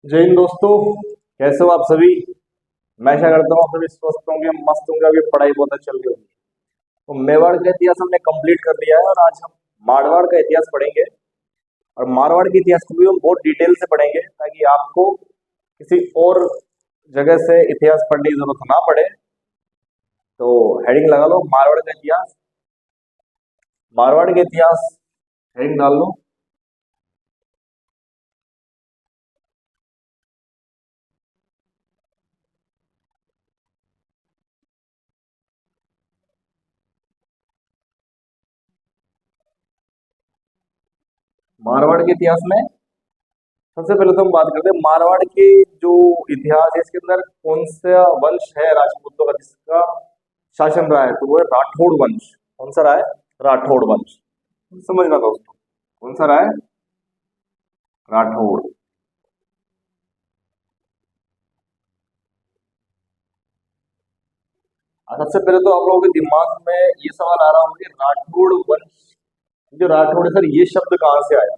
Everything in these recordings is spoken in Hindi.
जय हिंद दोस्तों। कैसे हो आप सभी। मैं आशा करता हूँ आप सभी स्वस्थ होंगे, मस्त होंगे। अभी पढ़ाई बहुत अच्छी चल रही होगी। तो मेवाड़ का इतिहास हमने कंप्लीट कर लिया है और आज हम मारवाड़ का इतिहास पढ़ेंगे। और मारवाड़ के इतिहास को भी हम बहुत डिटेल से पढ़ेंगे ताकि आपको किसी और जगह से इतिहास पढ़ने की जरूरत ना पड़े। तो हेडिंग लगा लो मारवाड़ का इतिहास। मारवाड़ के इतिहास हेडिंग डाल लो। मारवाड़ के इतिहास में सबसे पहले तो हम बात करते हैं मारवाड़ के जो इतिहास है। इसके अंदर कौन सा वंश है राजपूतों का जिसका शासन रहा है, तो वो है राठौड़ वंश। कौन सा रहा है? राठौड़ वंश। समझना दोस्तों, कौन सा रहा है? राठौड़। सबसे पहले तो आप लोगों के दिमाग में ये सवाल आ रहा होगा कि राठौड़ वंश, जो राठौड़ है सर, ये शब्द कहाँ से आया।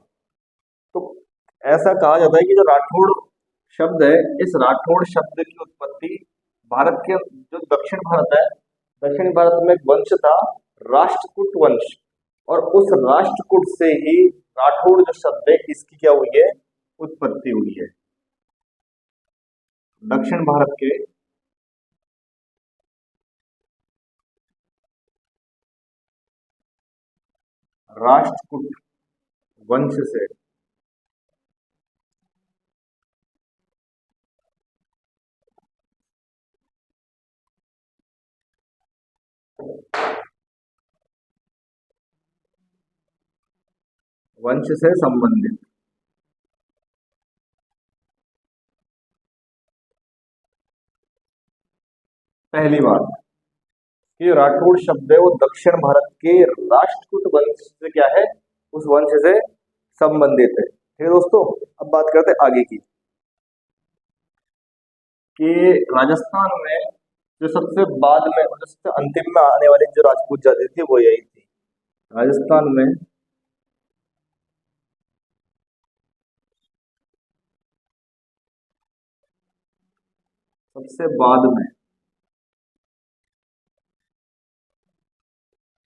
तो ऐसा कहा जाता है कि जो राठौड़ शब्द है, इस राठौड़ शब्द की उत्पत्ति भारत के जो दक्षिण भारत है, दक्षिण भारत में एक वंश था, राष्ट्रकूट वंश। और उस राष्ट्रकूट से ही राठौड़ जो शब्द है इसकी क्या हुई है? उत्पत्ति हुई है। दक्षिण भारत के राष्ट्रकूट वंश से वंश से संबंधित पहली बात, ये राठौड़ शब्द है वो दक्षिण भारत के राष्ट्रकूट वंश से क्या है? उस वंश से संबंधित है। ठीक है दोस्तों, अब बात करते हैं आगे की कि राजस्थान में जो सबसे बाद में मतलब सबसे अंतिम में आने वाली जो राजपूत जाति थी वो यही थी। राजस्थान में सबसे बाद में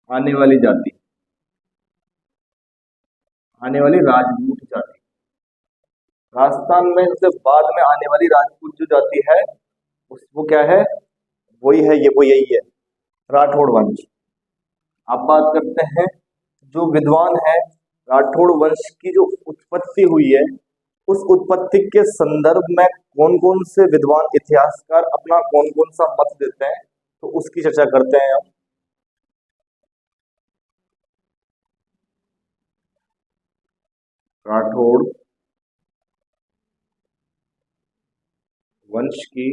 आने वाली जाति, आने वाली राजपूत जाति, राजस्थान में सबसे बाद में आने वाली राजपूत जो जाति है उस वो क्या है? वही है, ये वो यही है, राठौड़ वंश। अब बात करते हैं जो विद्वान है, राठौड़ वंश की जो उत्पत्ति हुई है उस उत्पत्ति के संदर्भ में कौन कौन से विद्वान इतिहासकार अपना कौन कौन सा मत देते हैं, तो उसकी चर्चा करते हैं हम। राठौड़ वंश की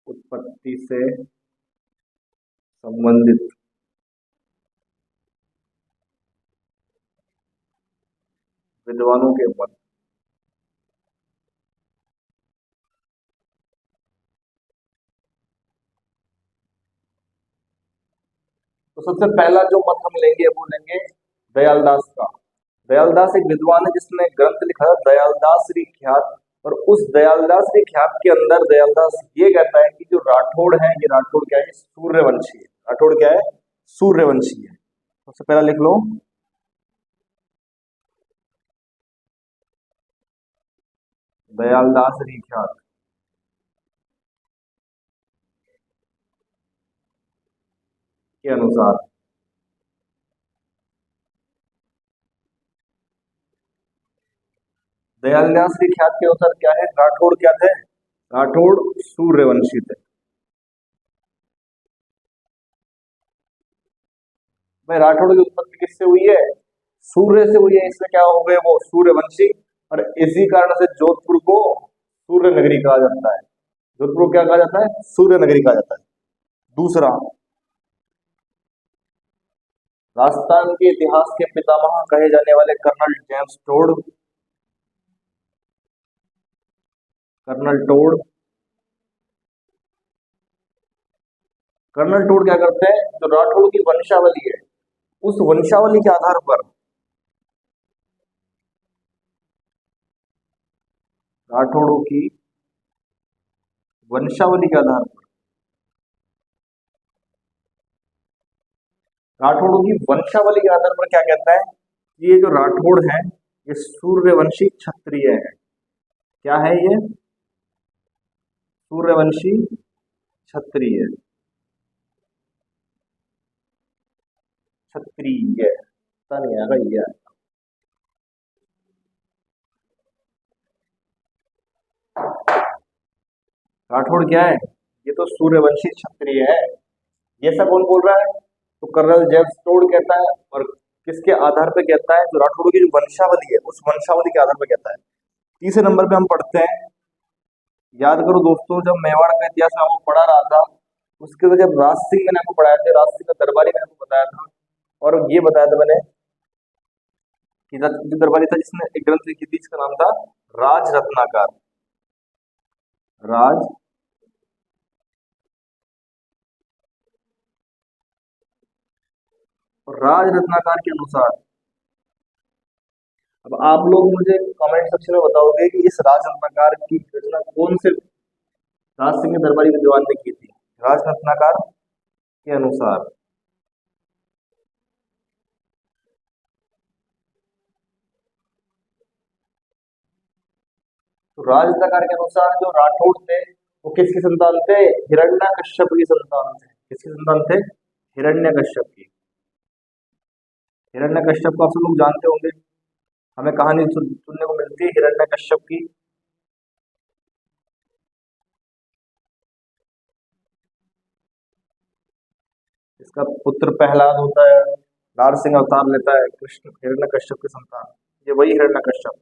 उत्पत्ति से संबंधित विद्वानों के मत। तो सबसे पहला जो मत हम लेंगे वो लेंगे दयालदास का। दयालदास एक विद्वान है जिसने ग्रंथ लिखा है दयालदास री ख्यात। और उस दयालदास री ख्यात के अंदर दयालदास ये कहता है कि जो राठौड़ है ये राठौड़ क्या है? सूर्यवंशी है। राठौड़ क्या है? सूर्यवंशी है। सबसे पहला लिख लो, दयालदास री ख्यात के अनुसार। दयालदास री ख्यात के अनुसार क्या है? राठौड़ क्या थे? राठौड़ सूर्यवंशी थे। भाई राठौड़ की उत्पत्ति किससे हुई है? सूर्य से हुई है, इसलिए क्या हो गए वो सूर्यवंशी। और इसी कारण से जोधपुर को सूर्य नगरी कहा जाता है। जोधपुर को क्या कहा जाता है? सूर्य नगरी कहा जाता है। दूसरा, राजस्थान के इतिहास के पितामह कहे जाने वाले colonel James Tod, colonel Tod, colonel Tod क्या करते हैं? जो राठौड़ की वंशावली है उस वंशावली के आधार पर राठौड़ों की वंशावली के आधार पर, राठौड़ों की वंशावली के आधार पर क्या कहता है? ये जो राठौड़ है ये सूर्यवंशी क्षत्रिय है। क्या है ये? सूर्यवंशी क्षत्रिय, क्षत्रिय पता नहीं आएगा ये। राठौड़ क्या है? ये तो सूर्यवंशी क्षत्रिय है। ये सब कौन बोल रहा है? तो कर्नल जेम्स टोड कहता है। और किसके आधार पे कहता है? जो राठौड़ की जो वंशावली है उस वंशावली के आधार पे कहता है। तीसरे नंबर पे हम पढ़ते हैं, याद करो दोस्तों, जब मेवाड़ का इतिहास मैं आपको पढ़ा रहा था उसके तो जब राज सिंह मैंने आपको पढ़ाया था, राज सिंह का दरबारी मैंने आपको बताया था। और ये बताया था मैंने कि जो दरबारी था जिसने एक ग्रंथ लिखी थी इसका नाम था राज रत्नाकर। राज राज रत्नाकर के अनुसार, अब आप लोग मुझे कमेंट सेक्शन में बताओगे कि इस राज रत्नाकर की रचना कौन से राज सिंह के दरबारी विद्वान ने की थी? राज रत्नाकर के अनुसार। तो राज रत्नाकर के अनुसार जो राठौड़ थे वो किसकी संतान थे? हिरण्यकश्यप की संतान थे। किसकी संतान थे? हिरण्यकश्यप की। हिरण्यकश्यप को आप सब लोग जानते होंगे, हमें कहानी सुनने को मिलती है हिरण्यकश्यप की। इसका पुत्र प्रहलाद होता है, नारसिंह अवतार लेता है, कृष्ण हिरण्यकश्यप की संतान, ये वही हिरण्यकश्यप।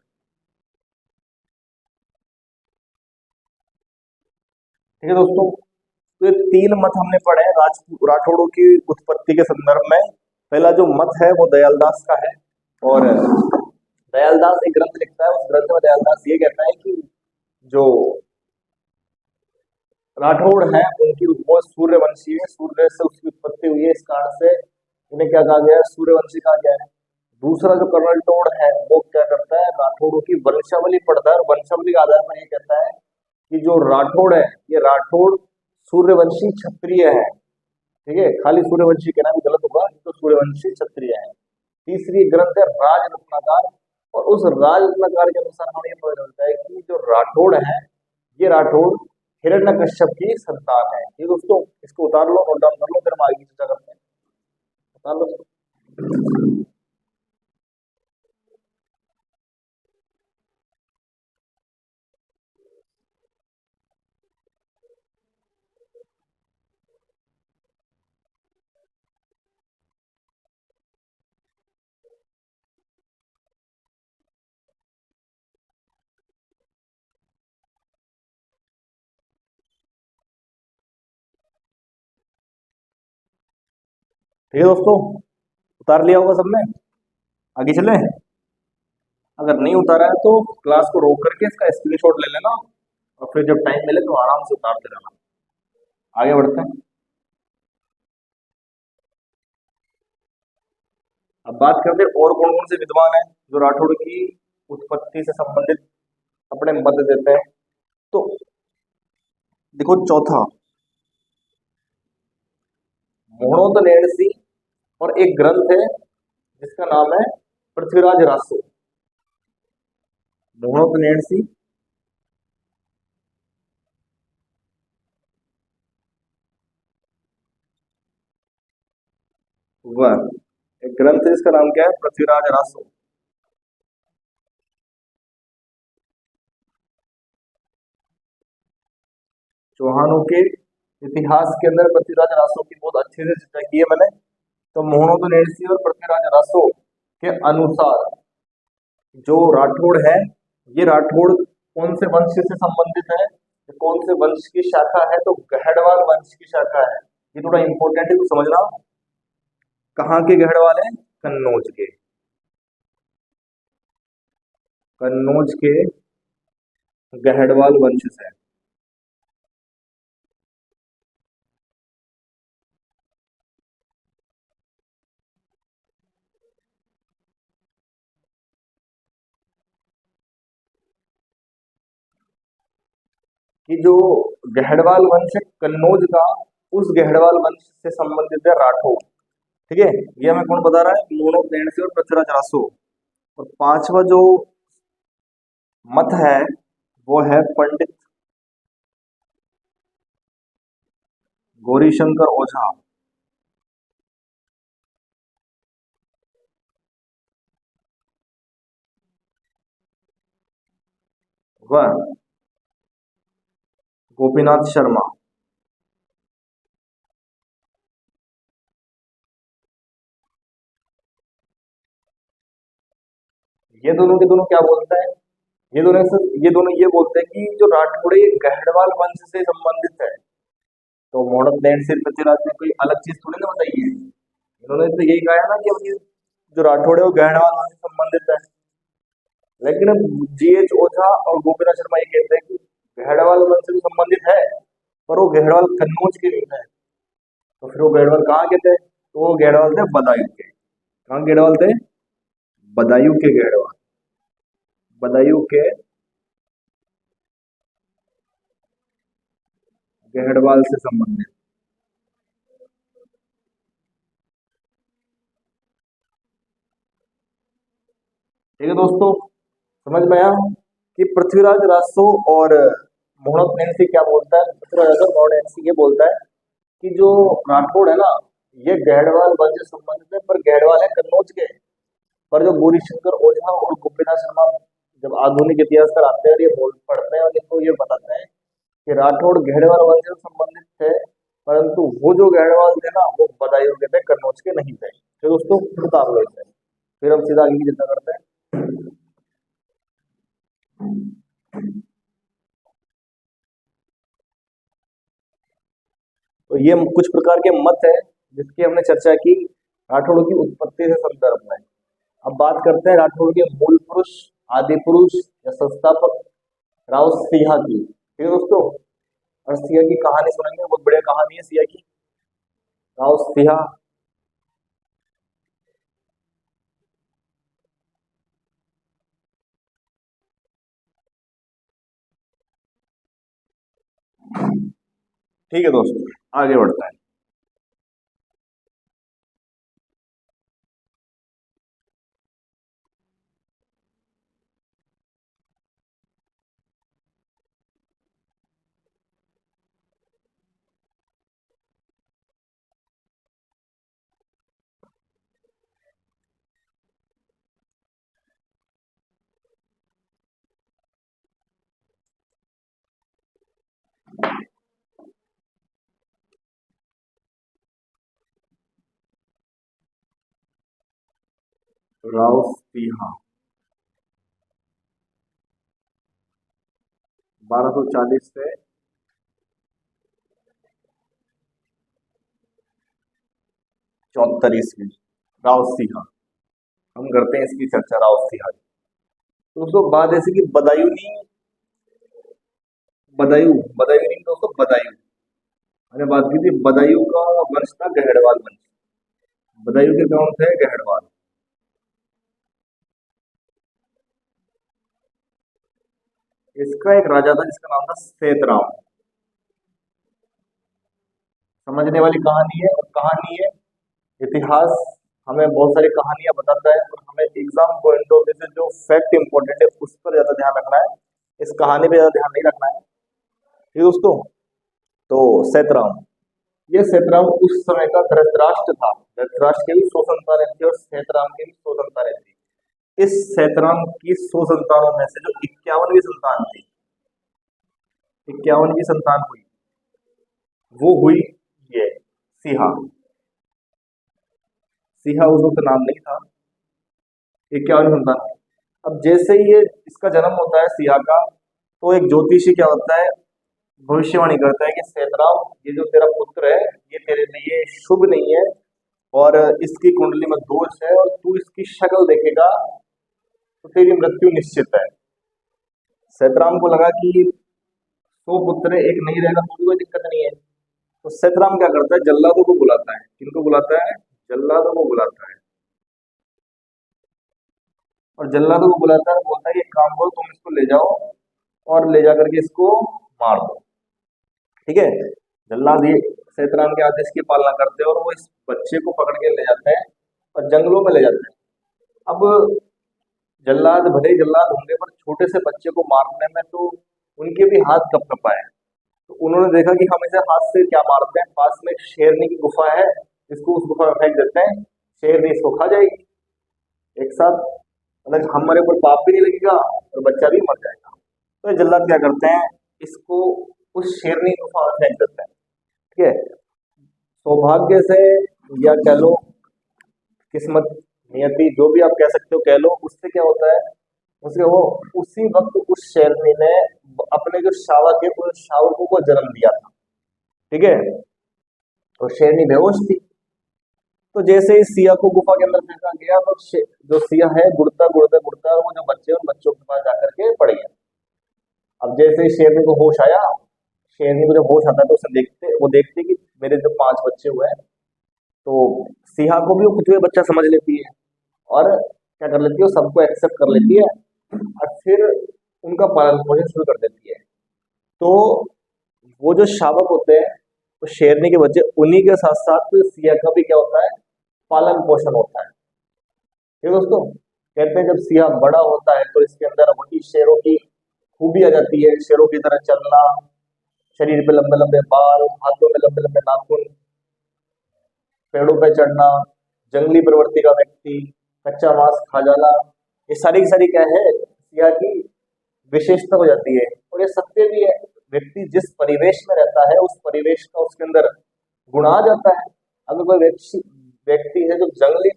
ठीक है दोस्तों, तो ये तीन मत हमने पढ़े हैं राठौड़ों की उत्पत्ति के संदर्भ में। पहला जो मत है वो दयालदास का है। और दयालदास एक ग्रंथ लिखता है, उस ग्रंथ में दयालदास ये कहता है कि जो राठौड़ है उनकी वो सूर्यवंशी है, सूर्य से उसकी उत्पत्ति हुई है, इस कारण से उन्हें क्या कहा गया है? सूर्यवंशी कहा गया है। दूसरा जो कर्नल टोड है वो क्या करता है? राठौड़ों की वंशावली पढ़ता है और वंशावली के आधार पर ये कहता है कि जो राठौड़ है ये राठौड़ सूर्यवंशी क्षत्रिय है। ठीक है, खाली सूर्यवंशी कहना भी गलत होगा, तो सूर्यवंशी क्षत्रिय है। तीसरी ग्रंथ है राज रत्नाकर, और उस राज रत्नाकर के अनुसार हमें ये पता चलता है कि जो राठौड़ है ये राठौड़ हिरण्यकश्यप की संतान है। ये दोस्तों इसको उतार लो, नोट डाउन कर लो, फिर हम आगे की चर्चा करते हैं। उतार लो। ठीक है दोस्तों, उतार लिया होगा सबने। आगे चले। अगर नहीं उतारा है तो क्लास को रोक करके इसका स्क्रीनशॉट ले लेना, और फिर जब टाइम मिले तो आराम से उतारते रहना। आगे बढ़ते हैं। अब बात करते हैं और कौन कौन से विद्वान हैं जो राठौड़ की उत्पत्ति से संबंधित अपने मत देते हैं। तो देखो, चौथा मोहणोत नेणसी, और एक ग्रंथ है जिसका नाम है पृथ्वीराज रासो। मोहणोत नेणसी, वह एक ग्रंथ है जिसका नाम क्या है? पृथ्वीराज रासो। चौहानों के इतिहास के अंदर पृथ्वीराज रासो की बहुत अच्छे से चर्चा की है मैंने। तो मोहनोद नेडसी और पृथ्वीराज रासो के अनुसार जो राठौड़ है ये राठौड़ कौन से वंश से संबंधित है? ये कौन से वंश की शाखा है? तो गहड़वाल वंश की शाखा है। ये थोड़ा इंपॉर्टेंट है, तो समझना। कहाँ के गहड़वाल है? कन्नौज के। कन्नौज के गहड़वाल वंश से। कि जो गहड़वाल वंश है कन्नौज का, उस गहड़वाल वंश से संबंधित है राठौर। ठीक है, ये हमें कौन बता रहा है? मोनो से और पृथ्वीराज रासो। और पांचवा जो मत है वो है पंडित गौरीशंकर ओझा। वह गोपीनाथ शर्मा। ये दोनों के दोनों क्या बोलते हैं? ये दोनों ये बोलते हैं कि जो राठौड़े ये गहड़वाल वंश से संबंधित है। तो मोहम्मद नैन से पृथ्वीराज ने कोई अलग चीज थोड़ी ना बताई है, इन्होंने तो यही कहा है ना कि अब ये जो राठौड़ है वो गहड़वाल वंश से संबंधित है। लेकिन अब जीएच ओझा और गोपीनाथ शर्मा ये कहते हैं कि गहड़वाल वंश से संबंधित है, पर वो गहड़वाल कन्नौज के नहीं है। तो फिर वो गहड़वाल कहाँ के थे? तो वो गहड़वाल थे बदायूं के। कहाँ गहड़वाल थे? बदायूं के गहड़वाल। बदायूं के गहड़वाल से संबंधित। ठीक है दोस्तों, समझ में आया कि पृथ्वीराज रासो और मोहम्मद नैन्सी क्या बोलता है? पृथ्वीराज रासो मोहम्मद नैन्सी ये बोलता है कि जो राठौड़ है ना, ये गहड़वाल वंश से संबंधित है, पर गहड़वाल है कन्नौज के। पर जो गौरीशंकर ओझा और गोपीनाथ शर्मा जब आधुनिक इतिहास पर आते हैं और ये बोल पढ़ते हैं और इनको ये बताते हैं कि राठौड़ गहड़वाल वंश से संबंधित थे, परंतु वो जो गहड़वाल थे ना वो बदायूं के थे, कन्नौज के नहीं थे। तो दोस्तों किताब लेते हैं, फिर हम सीधा आगे की चिंता करते हैं। तो ये कुछ प्रकार के मत है जिसकी हमने चर्चा की राठौड़ की उत्पत्ति से संदर्भ में। अब बात करते हैं राठौड़ के मूल पुरुष, आदि पुरुष या संस्थापक राव सिंह की। ठीक है दोस्तों, और सिंह की कहानी सुनेंगे, बहुत बढ़िया कहानी है सिंह की। राव सिंह ठीक है दोस्तों, आगे बढ़ते हैं। राव सिंह 1240 से 74 ईस्वी। राव सिंह, हम करते हैं इसकी चर्चा राव सिंह की। तो दोस्तों बात ऐसी कि बदायूं नहीं, बदायूं बदायूं नहीं दोस्तों, बदायूं मैंने बात की थी। बदायूं का वंश था गहड़वाल वंश। बदायूं के कौन थे? गहड़वाल। इसका एक राजा था जिसका नाम था सेतराम। समझने वाली कहानी है, और कहानी है इतिहास हमें बहुत सारी कहानियां बताता है, और हमें एग्जाम पॉइंट ऑफ व्यू से जो फैक्ट इंपॉर्टेंट है उस पर ज्यादा ध्यान रखना है, इस कहानी पे ज्यादा ध्यान नहीं रखना है। ठीक है दोस्तों, तो सेतराम, ये सेतराम उस समय का धृतराष्ट्र था। धृतराष्ट्र के भी 100 संतानें थी और सेतराम की भी 100 संतानें थी। इस सेतराम की 100 संतानों में से जो 51वीं संतान थी, 51वीं संतान हुई, वो हुई ये सिहा। सिहा उस वक्त नाम नहीं था, 51वीं संतान हुई। अब जैसे ही ये इसका जन्म होता है सिहा का, तो एक ज्योतिषी क्या होता है, भविष्यवाणी करता है कि सेतराम, ये जो तेरा पुत्र है ये तेरे लिए शुभ नहीं है, और इसकी कुंडली में दोष है, और तू इसकी शक्ल देखेगा तो तेरी मृत्यु निश्चित है। सेतराम को लगा कि 100 पुत्र है, एक नहीं रहेगा तो भी कोई दिक्कत नहीं है। तो सेतराम क्या करता है, जल्लादों को बुलाता है। किनको बुलाता है? जल्लादों को बुलाता है। और जल्लादों को बुलाता है, बोलता है ये काम करो, तुम इसको ले जाओ और ले जा करके इसको मार दो। ठीक है, जल्लाद ये सैतराम के आदेश की पालना करते हैं और वो इस बच्चे को पकड़ के ले जाते हैं और जंगलों में ले जाते हैं। अब जल्लाद भले ही जल्लाद होंगे पर छोटे से बच्चे को मारने में तो उनके भी हाथ कप कपाए। तो उन्होंने देखा कि हम इसे हाथ से क्या मारते हैं, पास में एक शेरनी की गुफा है, इसको उस गुफा में फेंक देते हैं, शेरनी इसको खा जाएगी एक साथ, मतलब हमारे ऊपर पाप भी नहीं लगेगा और बच्चा भी मर जाएगा। तो ये जल्लाद क्या करते हैं, इसको उस शेरनी की गुफा में फेंक देते हैं। ठीक है, सौभाग्य से या कह लो किस्मत, नियति, जो भी आप कह सकते हो कह लो, उससे क्या होता है, उसके वो उसी वक्त उस शेरनी ने अपने जो शावक है उन शावकों को जन्म दिया था। ठीक है, और शेरनी बेहोश थी। तो जैसे ही सिया को गुफा के अंदर फेंका गया तो जो सिया है गुड़ता गुड़ता गुड़ता वो जो बच्चे उन बच्चों के पास जाकर के पड़ गया। अब जैसे ही शेरनी को होश आया, शेरनी को जब होश आता है तो वो देखते कि मेरे जो 5 बच्चे हुए हैं, तो सिया को भी वो खुद को बच्चा समझ लेती है और क्या कर लेती है, वो सबको एक्सेप्ट कर लेती है और फिर उनका पालन पोषण शुरू कर देती है। तो वो जो शावक होते हैं, तो शेरनी के बच्चे, उन्हीं के साथ साथ सिया का भी क्या होता है, पालन पोषण होता है। ठीक है दोस्तों, कहते हैं जब सिया बड़ा होता है तो इसके अंदर वही शेरों की खूबी आ जाती है, शेरों की तरह चलना, शरीर पे लंबे लंबे बाल, हाथों में लंबे लंबे नाखून, पेड़ों पे चढ़ना, जंगली प्रवृत्ति का व्यक्ति, कच्चा मांस खा जाना, ये सारी की सारी क्या है, सिया की विशेषता हो जाती है। और ये सत्य भी है, व्यक्ति जिस परिवेश में रहता है उस परिवेश का उसके अंदर गुण आ जाता है। अगर कोई व्यक्ति व्यक्ति है जो जंगली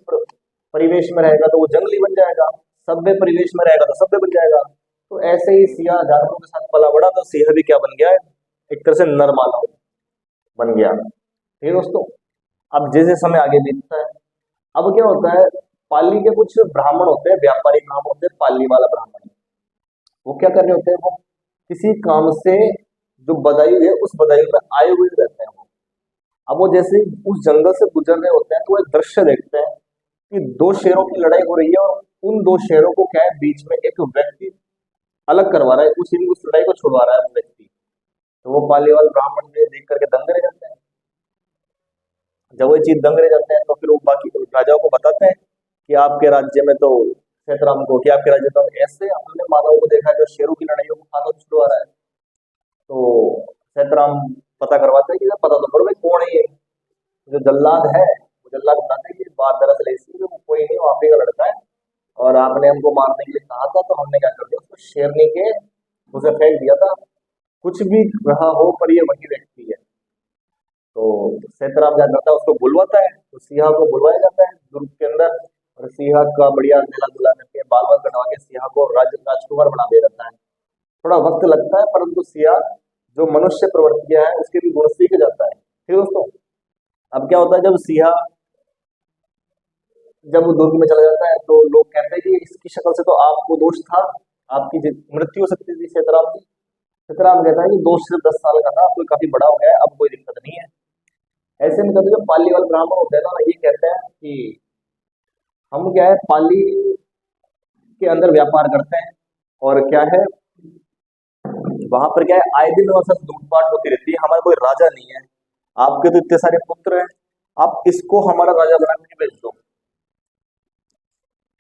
परिवेश में रहेगा तो वो जंगली बन जाएगा, सभ्य परिवेश में रहेगा तो सभ्य बन जाएगा। तो ऐसे ही सिया जानवरों के साथ पला बड़ा, तो सिया भी क्या बन गया है, एक तरह से नर मानव बन गया। ठीक है दोस्तों, अब जैसे समय आगे बीतता है, अब क्या होता है, पाली के कुछ ब्राह्मण होते हैं, व्यापारी ब्राह्मण होते हैं, पाली वाला ब्राह्मण, वो क्या कर रहे होते हैं, वो किसी काम से जो बदायूं है उस बदायूं में आए हुए रहते हैं वो। अब वो जैसे ही उस जंगल से गुजर रहे होते हैं तो वो एक दृश्य देखते हैं कि 2 शेरों की लड़ाई हो रही है और उन 2 शेरों को क्या है, बीच में एक व्यक्ति अलग करवा रहा है, उस लड़ाई को छुड़वा रहा है वो व्यक्ति। तो वो पालीवाल ब्राह्मण ने देख करके दंग रह जाते हैं। जब वो चीज दंग रह जाते हैं तो फिर वो बाकी राजाओं को बताते हैं कि आपके राज्य में तो सैतराम को, कि आपके राज्य में ऐसे हमने मानव को देखा है जो शेरों की लड़ाइयों को खाना छुड़वा रहा है। तो सैतराम पता करवाते हैं कि पता तो करो भाई कौन है ये, जो जल्लाद है वो जल्लाद बताते हैं कि बात दरअसल ऐसी है, वो कोई नहीं, वो आप ही का लड़का है और आपने हमको मारने के लिए कहा था तो हमने क्या कर दिया, उसको शेरनी के उसे फेंक दिया था। कुछ भी रहा हो पर ये वही व्यक्ति है। तो सैतराम क्या करता है, उसको बुलवाता है, तो सिंहा को बुलवाया जाता है दुर्ग के अंदर और सिंहा का बढ़िया मेला गुला करके बाल बाल कटवा के सिंहा को राजकुमार बना दिया जाता है। थोड़ा वक्त लगता है परंतु सिंहा जो मनुष्य प्रवृत्तियां है उसके भी गुण सीख जाता है। ठीक है दोस्तों, अब क्या होता है, जब सिंहा जब वो दुर्ग में चला जाता है तो लोग कहते हैं कि इसकी शक्ल से तो आपको दोष था, आपकी मृत्यु हो सकती थी सैतराम की। सैतराम कहता है कि दोष सिर्फ 10 साल का था, अब कोई काफी बड़ा हो गया है, अब कोई दिक्कत नहीं है। ऐसे में कभी जो पाली वाले ब्राह्मण होते हैं ना, ये कहते हैं कि हम क्या है, पाली के अंदर व्यापार करते हैं और क्या है, वहां पर क्या है, आए दिन वहां सब लूटपाट होती रहती है, हमारा कोई राजा नहीं है, आपके तो इतने सारे पुत्र हैं, आप इसको हमारा राजा बना के भेज दो।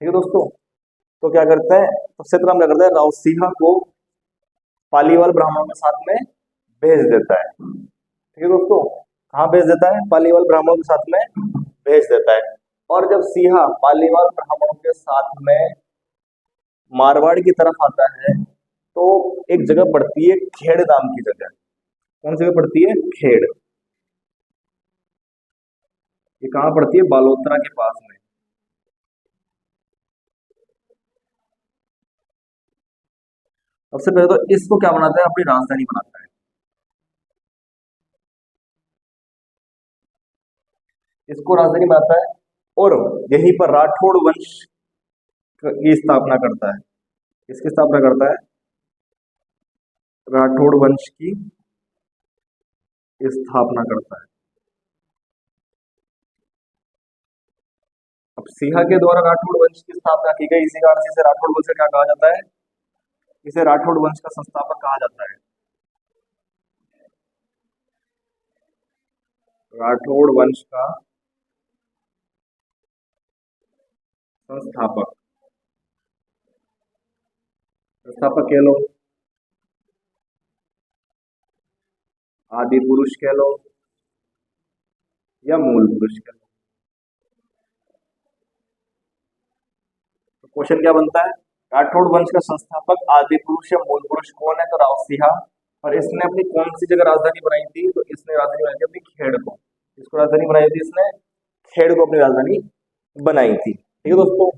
ठीक है दोस्तों, तो क्या करते हैं, तो सैतराम क्या करता है, राव सिंहा को पालीवाल ब्राह्मणों के साथ में भेज देता है। ठीक है दोस्तों, कहाँ भेज देता है, पालीवाल ब्राह्मणों के साथ में भेज देता है। और जब सिंहा पालीवाल ब्राह्मणों के साथ में मारवाड़ की तरफ आता है तो एक जगह पड़ती है खेड़ नाम की जगह। कौन सी जगह पड़ती है, खेड़। ये कहाँ पड़ती है, बालोतरा के पास में। सबसे पहले तो इसको क्या बनाता है, अपनी राजधानी बनाता है। इसको राजधानी बनाता है और यहीं पर राठौड़ वंश की स्थापना करता है। इसकी स्थापना करता है, राठौड़ वंश की स्थापना करता है। अब सिंहा के द्वारा राठौड़ वंश की स्थापना की गई, इसी कारण से इसे राठौड़ वंश क्या कहा जाता है, इसे राठौड़ वंश का संस्थापक कहा जाता है। राठौड़ वंश का संस्थापक, संस्थापक कह लो, आदि पुरुष कह लो, या मूल पुरुष कह लो। तो क्वेश्चन क्या बनता है, राठौड़ वंश का संस्थापक आदि पुरुष या मूल पुरुष कौन है, तो राव सिंहा। और इसने अपनी कौन सी जगह राजधानी बनाई थी, तो इसने राजधानी बनाई थी अपनी खेड़ को। इसको राजधानी बनाई थी इसने, खेड़ को अपनी राजधानी बनाई थी। ठीक है दोस्तों,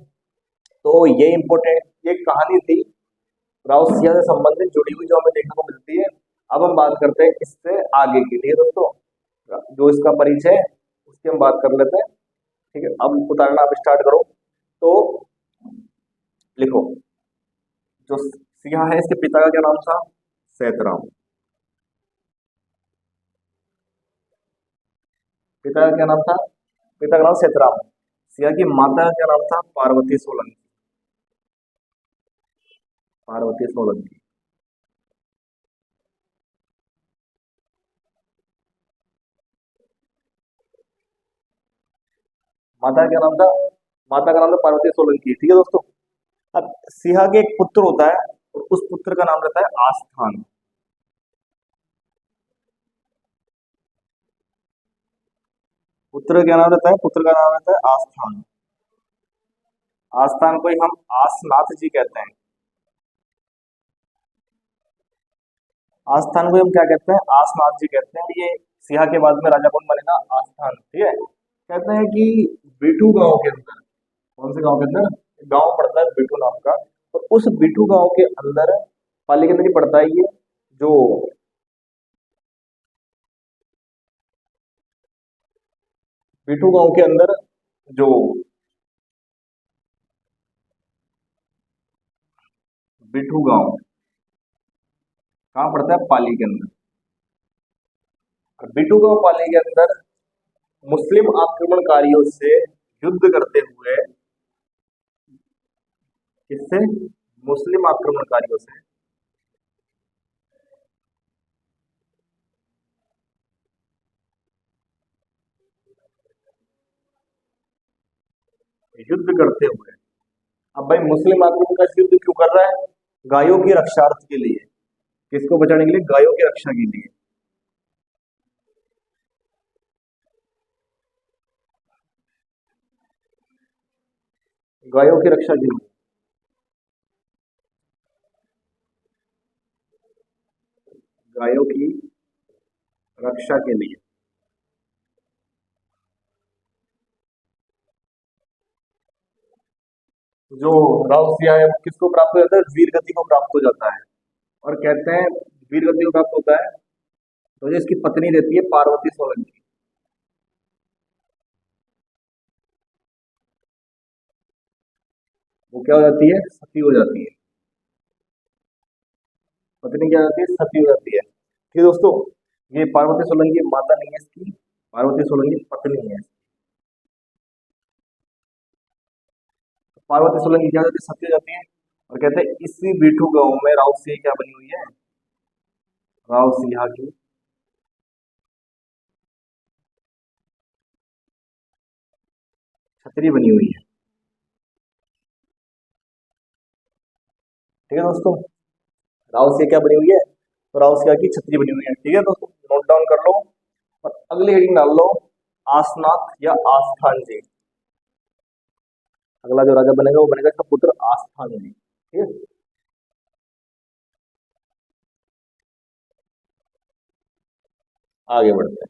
तो ये इंपॉर्टेंट ये कहानी थी राव सिंह से संबंधित जुड़ी हुई जो हमें देखने को मिलती है। अब हम बात करते हैं इससे आगे की। ठीक है दोस्तों, जो इसका परिचय है उसकी हम बात कर लेते हैं। ठीक है, अब उतारना आप स्टार्ट करो। तो लिखो, जो सिंह है इसके पिता का क्या नाम था, सैतराम। पिता का क्या नाम था, पिता का नाम सैतराम। सिंह की माता का क्या नाम था, पार्वती सोलंकी। पार्वती सोलंकी। माता का क्या नाम था, माता का नाम था पार्वती सोलंकी। ठीक है दोस्तों, अब सिंह के एक पुत्र होता है और उस पुत्र का नाम रहता है आस्थान। पुत्र का क्या नाम रहता है, पुत्र का नाम रहता है आस्थान। आस्थान को ही हम आसनाथ जी कहते हैं। आस्थान को हम क्या कहते हैं, आसनाथ जी कहते हैं। ये सिंहा के बाद में राजा कौन बनेगा, आस्थान। ठीक है, कहते हैं कि बिठू गांव के अंदर, कौन से गांव के अंदर, गांव पड़ता है बिठू नाम का। और उस बिठू गांव के अंदर, पाली के अंदर ही पड़ता है ये, जो बिठू गांव के अंदर जो बिठू गांव कहाँ पड़ता है, पाली के अंदर। और बिठू गांव पाली के अंदर मुस्लिम आक्रमणकारियों से युद्ध करते हुए, किससे, मुस्लिम आक्रमणकारियों से युद्ध करते हुए। अब भाई मुस्लिम आक्रमण का युद्ध क्यों कर रहा है, गायों की रक्षार्थ के लिए। किसको बचाने के लिए, गायों की रक्षा के लिए। गायों की रक्षा के लिए, गायों की रक्षा के लिए। जो राव सिंह है वो किसको प्राप्त हो जाता है, वीर गति को प्राप्त हो जाता है। और कहते हैं वीर गति को प्राप्त होता है तो जो इसकी पत्नी रहती है पार्वती सोलंकी, वो क्या हो जाती है, सती हो जाती है। पत्नी क्या हो जाती है, सती हो जाती है। ठीक है दोस्तों, ये पार्वती सोलंकी माता नहीं है इसकी, पार्वती सोलंकी पत्नी है। पार्वती सोलंकी क्या हो जाती है, सती हो जाती है। और कहते हैं इसी बिठू गांव में राव सिंह क्या बनी हुई है, राव सिंह की छतरी बनी हुई है। ठीक है दोस्तों, राव सिंह क्या बनी हुई है, तो राव सिंह की छतरी बनी हुई है। ठीक है दोस्तों, नोट डाउन कर लो और अगली हेडिंग डाल लो, आसनाथ या आस्थान जी। अगला जो राजा बनेगा वो बनेगा इसका पुत्र आस्थान जी। ठीक है, आगे बढ़ते हैं।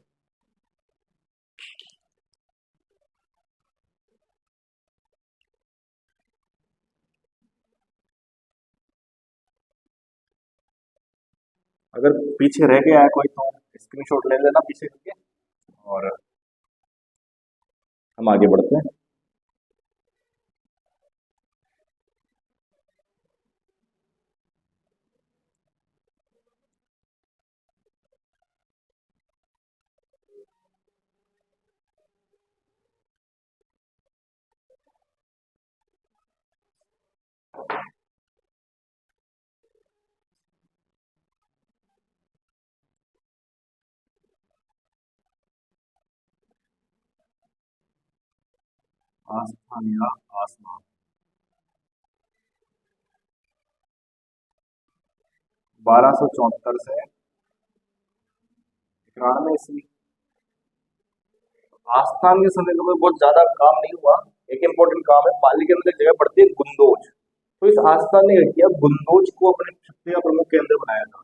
अगर पीछे रह गया है कोई तो स्क्रीनशॉट ले लेना पीछे करके, और हम आगे बढ़ते हैं। आस्थान या आसमान। 1274 से 91 ईस्वी। आस्थान के समय में बहुत ज्यादा काम नहीं हुआ। एक इम्पोर्टेंट काम है, पाली के अंदर एक जगह पड़ती है गुंदोज। तो इस आस्थान ने क्या किया, गुंदोज को अपने शक्ति का प्रमुख केंद्र बनाया था।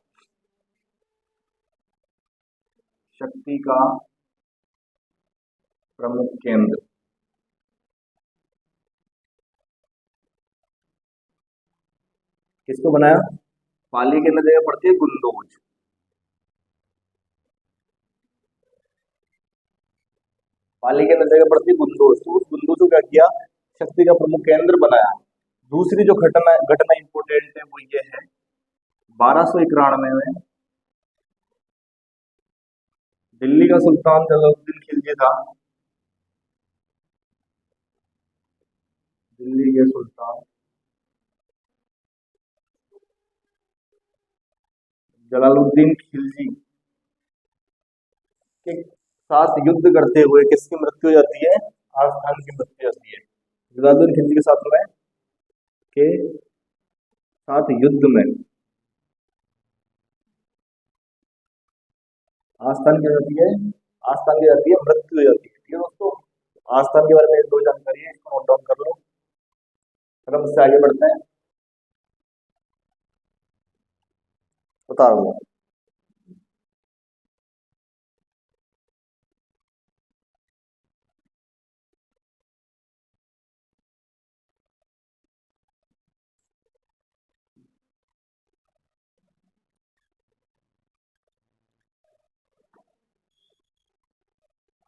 शक्ति का प्रमुख केंद्र किसको बनाया? पाली के अंदर जगह पड़ती है गुंदोज। पाली के अंदर जगह पड़ती है गुंदोज, तो उस गुंदोज को क्या किया, शक्ति का प्रमुख केंद्र बनाया। दूसरी जो घटना घटना इंपोर्टेंट है वो ये है, 1291 में दिल्ली का सुल्तान जलालुद्दीन खिलजी था। दिल्ली के सुल्तान जलालुद्दीन खिलजी के साथ युद्ध करते हुए किसकी मृत्यु हो जाती है? आस्थान की मृत्यु हो जाती है। जलालुद्दीन खिलजी के साथ में के साथ युद्ध में आस्थान की जाती है, आस्थान की जाती है मृत्यु हो जाती है। ठीक है दोस्तों, आस्थान के बारे में दो जानकारी है, इसको नोट डाउन कर लो। फिर हम इससे आगे बढ़ते हैं, बता रहा हूँ।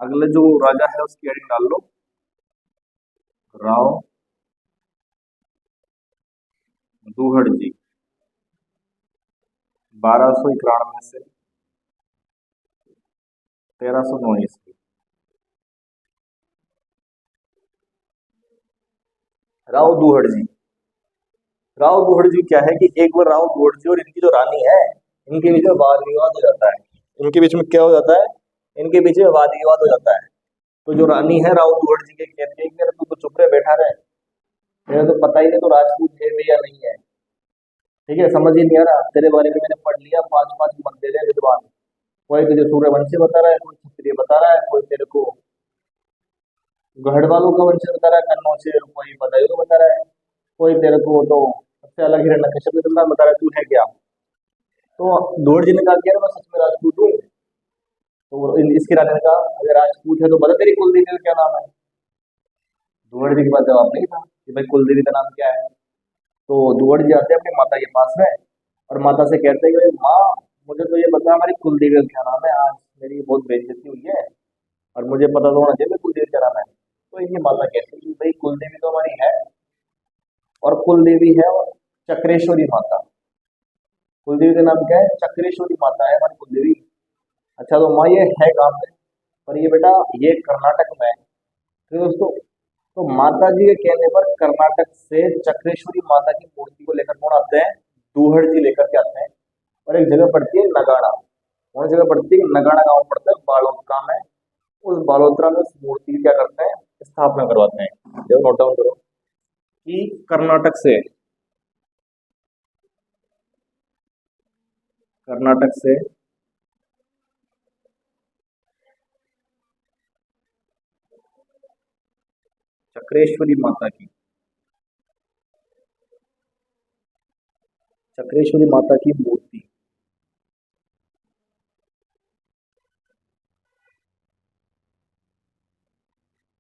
अगले जो राजा है उसकी हेडिंग डाल लो, राव दुहड़ जी। 1291 से 1309 ईस्वी। राव दुहड़ जी, राव दुहड़ जी क्या है कि एक बार राव दुहड़ जी और इनकी जो रानी है, इनके बीच में वाद विवाद हो जाता है। इनके बीच में क्या हो जाता है? इनके बीच में वाद विवाद हो जाता है। तो जो रानी है राव दुहड़ जी के कहती है कि यार तू तो चुप रहे, बैठा रहे, तेरे तो पता ही नहीं तो राजपूत है भी या नहीं है। ठीक है, समझ ही नहीं आ रहा, तेरे बारे में मैंने पढ़ लिया, पांच पांच मंदिर है विद्वान, कोई तुझे सूर्यवंशी बता रहा है, कोई क्षत्रिय बता रहा है, कोई तेरे को गढ़वालों का वंश बता रहा है, कन्नौज से, कोई बदायूं बता रहा है, कोई तेरे को तो सबसे अलग हिरण्यकश्यप के बता रहा है, तू है क्या? तो दुहड़ जी ने कहा कि यार मैं सच में राजपूत हूँ। तो इसकी रानी ने कहा अगर राजपूत है तो बता तेरी कुलदेवी का क्या नाम है। दुहड़ जी के पास जवाब नहीं था कि भाई कुलदेवी का नाम क्या है। तो दुहड़ जी आते हैं अपनी माता के पास में और माता से कहते हैं कि भाई माँ, मुझे तो ये बता हमारी कुलदेवी का क्या नाम है, आज मेरी बहुत बेइज्जती हुई है और मुझे पता तो होना चाहिए मेरी कुलदेवी का नाम है। तो इनकी माता कहती है कि भाई कुलदेवी तो हमारी है, और कुलदेवी है और चक्रेश्वरी माता। कुलदेवी का नाम क्या है? चक्रेश्वरी माता है हमारी कुलदेवी। अच्छा, तो माँ ये है कहाँ पे? पर ये बेटा ये कर्नाटक में है। तो दोस्तों, तो माता जी के कहने पर कर्नाटक से चक्रेश्वरी माता की मूर्ति को लेकर कौन आते हैं? दूहड़ जी लेकर के आते हैं। और एक जगह पड़ती है नगाड़ा, कौन सी जगह पड़ती है? नगाड़ा गांव पड़ता है बालोतरा में। उस बालोतरा में उस मूर्ति की क्या करते हैं? स्थापना करवाते हैं। देखो नोट डाउन करो कि कर्नाटक से चक्रेश्वरी माता की, चक्रेश्वरी माता की मूर्ति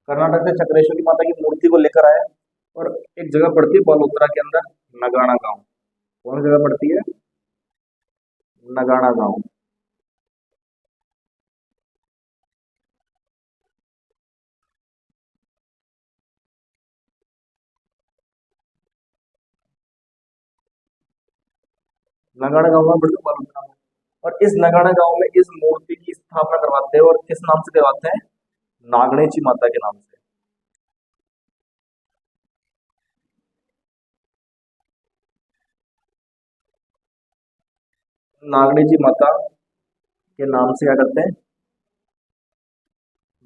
कर्नाटक से चक्रेश्वरी माता की मूर्ति को लेकर आए। और एक जगह पड़ती है बालोतरा के अंदर, नगाड़ा गांव। कौन सी जगह पड़ती है? नगाड़ा गांव। नगाड़ा गांव में पड़ती है बालोतरा में। और इस नगाड़ा गांव में इस मूर्ति की स्थापना करवाते हैं, और किस नाम से करवाते हैं? नागणेची माता के नाम से। नागणेची माता के नाम से क्या करते हैं?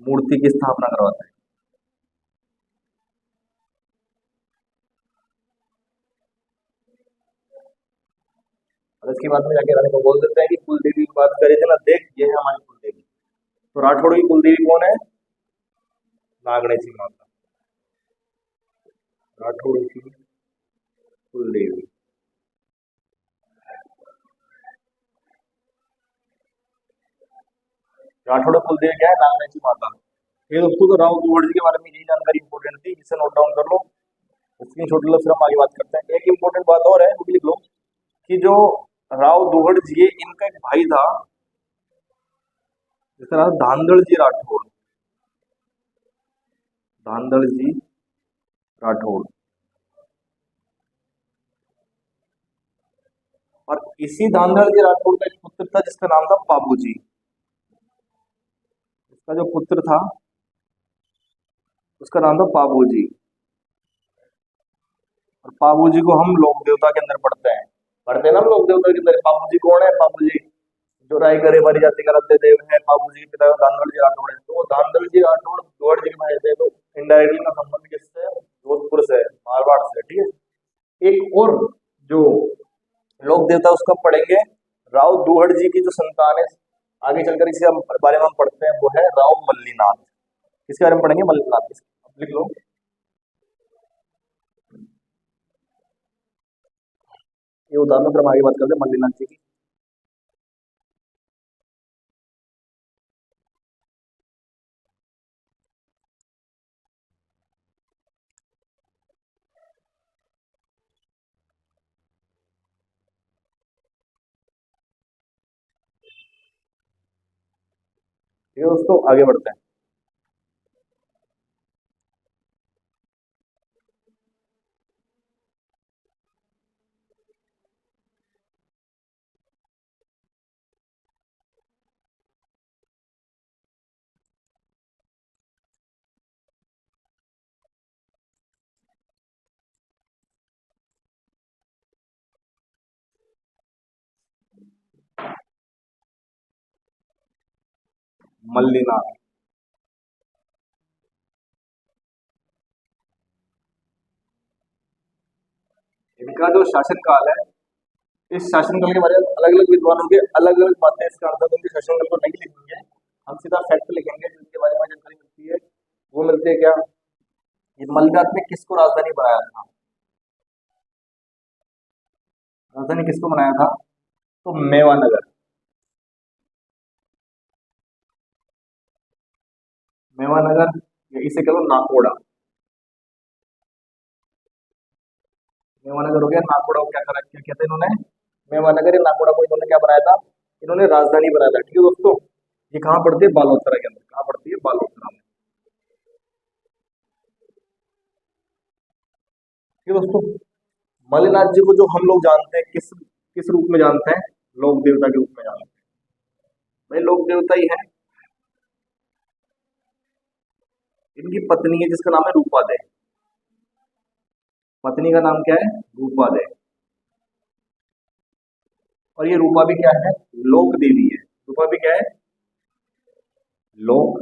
मूर्ति की स्थापना करवाते हैं। और इसके बाद में जाके रानी को बोल देते हैं कि कुलदेवी की बात करी थी ना, देख ये है हमारी कुलदेवी। तो राठौड़ की कुलदेवी कौन है? नागणेशी माता, राठौड़ की कुलदेवी। राठौड़ कुलदेवी क्या है? नागणेशी माता। ये दोस्तों तो राव कुंवर जी के बारे में यही जानकारी इंपॉर्टेंट थी, इसे नोट डाउन कर लो, स्क्रीन शॉट लो, फिर हम आगे बात करते हैं। एक इंपॉर्टेंट बात और है, वो भी लिख लो कि जो राव दुहड़ जी है, इनका एक भाई था जिसका नाम धांधड़ जी राठौड़, धांधड़ जी राठौड़। और इसी धांधड़ जी राठौड़ का एक पुत्र था जिसका नाम था पाबू जी। इसका जो पुत्र था उसका नाम था पाबू जी। और पाबू जी को हम लोक देवता के अंदर पढ़ते हैं ना, हम लोक देवता के अंदर। पाबू जी कौन है? पाबू जी जो राय करे वाली जाति का रत्ते देव है। बाबू जी के पिता धानगढ़ जी राठौड़ है, तो वो धानगढ़ जी राठौड़ दुआर जी के भाई थे। तो इनडायरेक्टली का संबंध किससे है? जोधपुर से, मारवाड़ से। ठीक है। एक और जो लोक देवता उसका पढ़ेंगे, राव दुहड़ जी की जो संतान है, आगे चलकर इसी बारे में हम पढ़ते हैं, वो है राव मल्लीनाथ। किसके बारे में पढ़ेंगे? मल्लीनाथ। लिख लो, ये उदाहरण पर हम आगे बात करते हैं मल्लीनाथ जी की। ठीक है दोस्तों, आगे बढ़ते हैं। मल्लीनाथ, इनका जो शासन काल है, इस शासनकाल के बारे में अलग अलग विद्वानों के अलग अलग बातें इसका अर्थ, उनके शासनकाल को नहीं लिखेंगे, हम सीधा फैक्ट लिखेंगे जिनके बारे में जानकारी मिलती है। वो मिलती है क्या? ये मल्लिनाथ ने किसको राजधानी बनाया था? राजधानी किसको बनाया था? तो मेवानगर। मेवानगर, या इसे कह लो नाकोड़ा। मेवानगर हो गया, नाकोड़ा को क्या करा, क्या कहते हैं इन्होंने? मेवानगर या नाकोड़ा को इन्होंने क्या बनाया था? इन्होंने राजधानी बनाया था। ठीक है दोस्तों, ये कहाँ पड़ती है? बालोतरा के अंदर। कहाँ पड़ती है? बालोतरा में। ठीक है दोस्तों, मल्लिनाथ जी को जो हम लोग जानते हैं, किस किस रूप में जानते हैं? लोक देवता के रूप में जानते हैं। भाई लोक देवता ही है। इनकी पत्नी है जिसका नाम है रूपा दे। पत्नी का नाम क्या है? रूपा दे। और ये रूपा भी क्या है? लोक देवी है। रूपा भी क्या है? लोक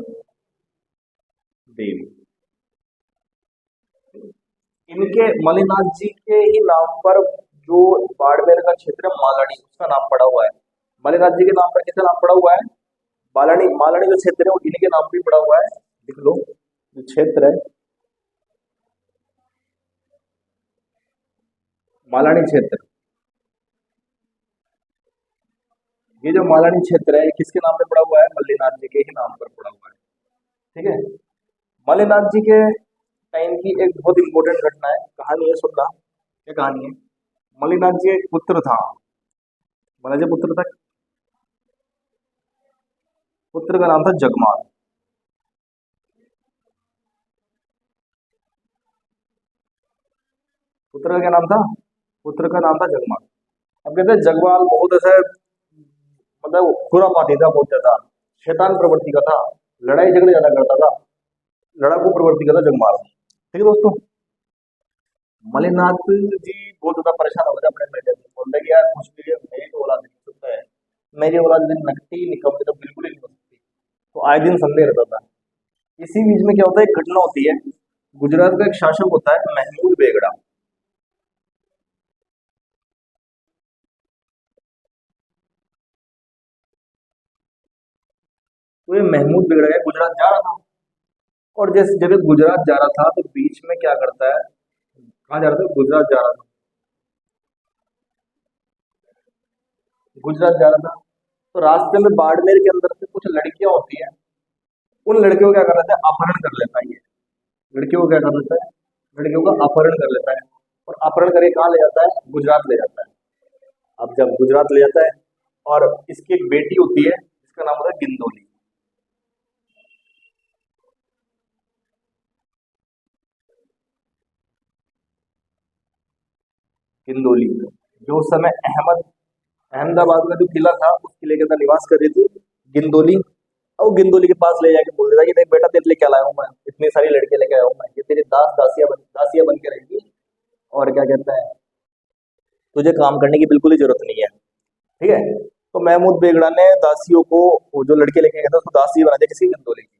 देवी। इनके मलिनाथ जी के ही नाम पर जो बाड़मेर का क्षेत्र है मालानी, उसका नाम पड़ा हुआ है। मलिनाथ जी के नाम पर किसका नाम पड़ा हुआ है? बालानी। मालानी जो क्षेत्र है वो इनके नाम पे पड़ा हुआ है। लिख लो, जो क्षेत्र है मालानी क्षेत्र, ये जो मालानी क्षेत्र है किसके नाम पे पड़ा हुआ है? मल्लीनाथ जी के ही नाम पर पड़ा हुआ है। ठीक है। मल्लीनाथ जी के टाइम की एक बहुत इंपॉर्टेंट घटना है, कहानी है, सुनना। क्या कहानी है? मल्लीनाथ जी एक पुत्र था। मल्लाजी पुत्र था, पुत्र का नाम था जगमाल। पुत्र का क्या नाम था? पुत्र का नाम था जगमाल। अब कहते हैं जगमाल बहुत ऐसे, मतलब खुरापाती था, बहुत ज्यादा शैतान प्रवृत्ति का था, लड़ाई झगड़े ज्यादा करता था, लड़ाकू प्रवृत्ति का था जगमाल। ठीक है दोस्तों, मलिनाथ जी बहुत ज्यादा परेशान हो गए थे अपने बेटे से, बोलते कि यार कुछ भी मेरी तो औलाद नहीं हो सकता है, मेरी औलाद दिन नकटी निकम्मी तो बिल्कुल ही नहीं हो सकती। तो आए दिन संदेह रहता था। इसी बीच में क्या होता है, एक घटना होती है। गुजरात का एक शासक होता है महमूद बेगड़ा। तो ये महमूद बिगड़ गया, गुजरात जा रहा था। और जैसे जब ये गुजरात जा रहा था तो बीच में क्या करता है, कहाँ जा रहा था, गुजरात जा रहा था, गुजरात जा रहा था। तो रास्ते में बाड़मेर के अंदर से कुछ लड़कियां होती हैं, उन लड़कियों को क्या कर लेता है, अपहरण कर लेता है ये। लड़कियों को क्या कर लेता है, लड़कियों का अपहरण कर लेता है। और अपहरण करके कहाँ ले जाता है, गुजरात ले जाता है। अब जब गुजरात ले जाता है, और इसकी एक बेटी होती है जिसका नाम होता है गिंदोली। गिंदोली जो उस समय अहमदाबाद का जो किला था उस किले के अंदर निवास कर रही थी गिंदोली। और वो गिंदोली के पास ले जाके बोल देता कि देख बेटा, तेरे लिए क्या लाया हूँ मैं, इतनी सारी लड़कियां लेके आया हूँ मैं, ये तेरी दासियां बन के रहेगी। और क्या कहता है, तुझे काम करने की बिल्कुल ही जरूरत नहीं है। ठीक है। तो महमूद बेगड़ा ने दासियों को, वो जो लड़के लेके गए थे उसको दासी बना दिया किसी गिंदोली की।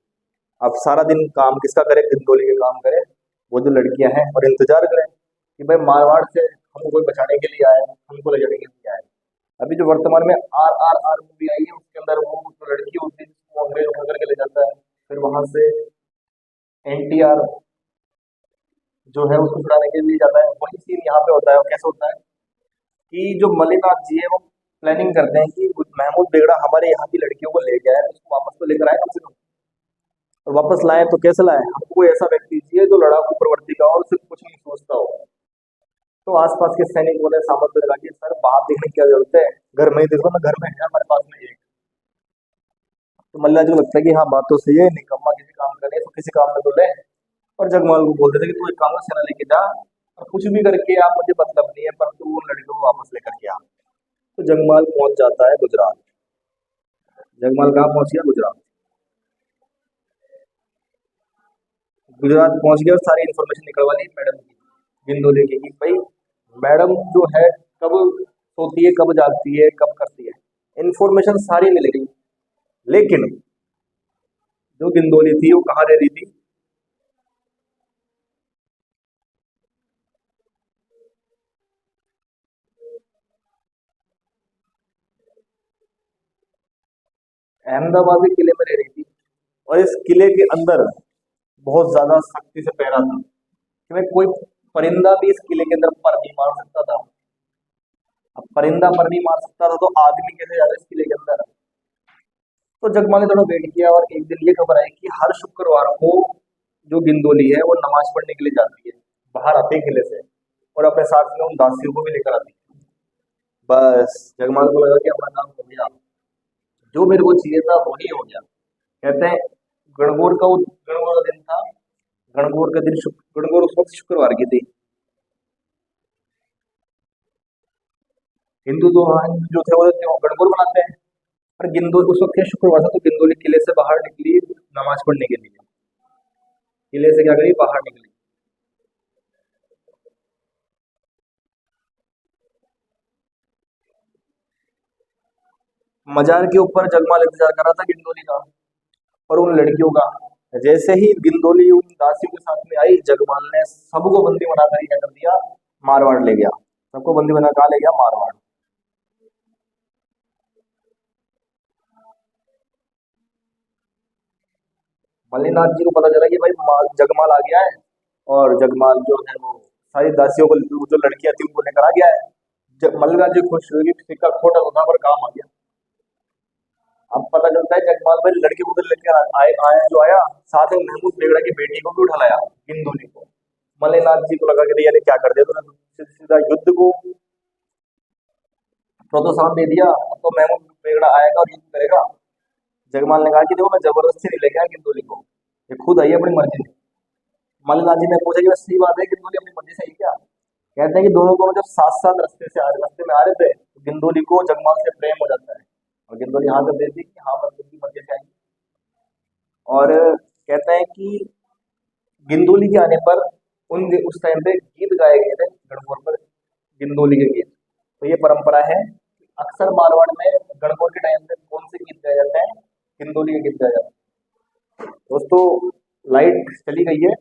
अब सारा दिन काम किसका करे, गिंदोली के काम करे वो जो लड़कियां हैं, और इंतजार करें कि भाई मारवाड़ से हमको कोई बचाने के लिए आया है, हमको ले जाने के लिए आया है। अभी जो वर्तमान में RRR मूवी आई है उसके अंदर वो जो लड़की होती है जिसको अंग्रेज उठा करके ले जाता है, फिर वहां से NTR जो है उसको छुड़ाने के लिए जाता है, वही सीन यहाँ पे होता है। और कैसे होता है कि जो मलिनाथ जी है वो प्लानिंग करते हैं कि महमूद बेगड़ा हमारे यहाँ की लड़कियों को ले जाए, उसको वापस तो लेकर आए कम से कम। और वापस लाए तो कैसे लाए, हमको कोई ऐसा व्यक्ति चाहिए जो लड़ाकू प्रवृत्ति का हो और सिर्फ कुछ नहीं सोचता हो। तो आसपास के सैनिक बोले, सामंत ने लगा कि सर बाहर देखने की क्या जरूरत है, घर में ही देखो ना, घर में है हमारे पास में एक। तो मल्लाह जी को लगता है कि हाँ बात तो सही है, निकम्मा किसी काम करे तो किसी काम में तो ले। और जगमाल को बोल देते कि तू एक काम कर, सेना लेके जा और कुछ भी करके आप, मुझे मतलब नहीं है, पर तू उन लड़कियों को वापस लेकर के आ। तो जगमाल पहुंच जाता है गुजरात। जगमाल कहाँ पहुंच गया, गुजरात। गुजरात पहुंच गया और सारी इन्फॉर्मेशन निकलवा ली मैडम की, गिंदोले की, कि भाई मैडम जो है कब सोती है, कब जागती है, कब करती है, इन्फॉर्मेशन सारी मिल गई। लेकिन जो गिंदोली थी वो कहाँ रह रही थी, अहमदाबाद के किले में रह रही थी। और इस किले के अंदर बहुत ज्यादा सख्ती से पहरा था कि भाई कोई परिंदा भी इस किले के अंदर पर नहीं मार सकता था। अब परिंदा पर नहीं मार सकता था तो आदमी कैसे जाए इस किले के अंदर। तो जगमा ने थोड़ा वेट किया और एक दिन ये खबर आई कि हर शुक्रवार को जो गिंदोली है वो नमाज पढ़ने के लिए जाती है, बाहर आते हैं किले से, और अपने साथ में उन दासियों को भी लेकर आती है। बस जगमाल को लगा कि हमारा काम हो गया, जो मेरे को चाहिए था वो ही हो गया। कहते हैं गणगौर का दिन था। गणगौर उस वक्त शुक्रवार की थी। हिंदू तो, हाँ, हिंदू जो थे वो गणगौर मनाते हैं। पर गिंदोली उस वक्त क्या शुक्रवार था, तो गिंदोली किले से बाहर निकली नमाज पढ़ने के लिए। किले से क्या करी, बाहर निकली। मजार के ऊपर जगमाल इंतजार कर रहा था गिंदोली का और उन लड़कियों का। जैसे ही गिंदोली उन दासियों के साथ में आई, जगमाल ने सबको बंदी बनाकर क्या कर दिया, मारवाड़ ले गया। सबको बंदी बना कहा ले गया, मारवाड़। मल्लीनाथ जी को पता चला कि भाई जगमाल आ गया है, और जगमाल जो है वो सारी दासियों को, जो लड़कियां थी उनको लेकर आ गया है। मल्लीनाथ जी खुश हुए कि सिक्का खोटा तो था पर काम आ गया। अब पता चलता है जगमाल भाई लड़की को तो लेकर आया जो आया, साथ में महमूद बेगड़ा की बेटी को भी उठा लाया, हिंदुनी को। मल्लीनाथ जी को लगा कि यार ये क्या कर दिया तूने, तो सीधा युद्ध को प्रोत्साहन दे दिया। अब तो महमूद बेगड़ा आएगा और युद्ध करेगा। जगमाल ने कहा कि देखो मैं जबरदस्ती नहीं लेके आया गिंदोली को, ये खुद आई है अपनी मर्जी से। मल्लीनाथ जी ने पूछा कि बस सही बात है, गिंदोली अपनी मर्जी से आई क्या। कहते हैं कि दोनों को जब साथ साथ रास्ते में आ रहे थे तो गिंदोली को जगमाल से प्रेम हो जाता है, और गिंदोली हाँ कर देती है कि हाँ मैं तुमकी मर्जी से आई। और कहते हैं कि गिंदोली के आने पर उस टाइम पे गीत गाए गए थे गणगौर पर, गिंदोली के गीत। तो ये परंपरा है कि अक्सर मारवाड़ में गणगौर के टाइम पे कौन से गीत गाए जाते हैं, हिंदोली के गीत गाए जाते हैं। दोस्तों लाइट चली गई है,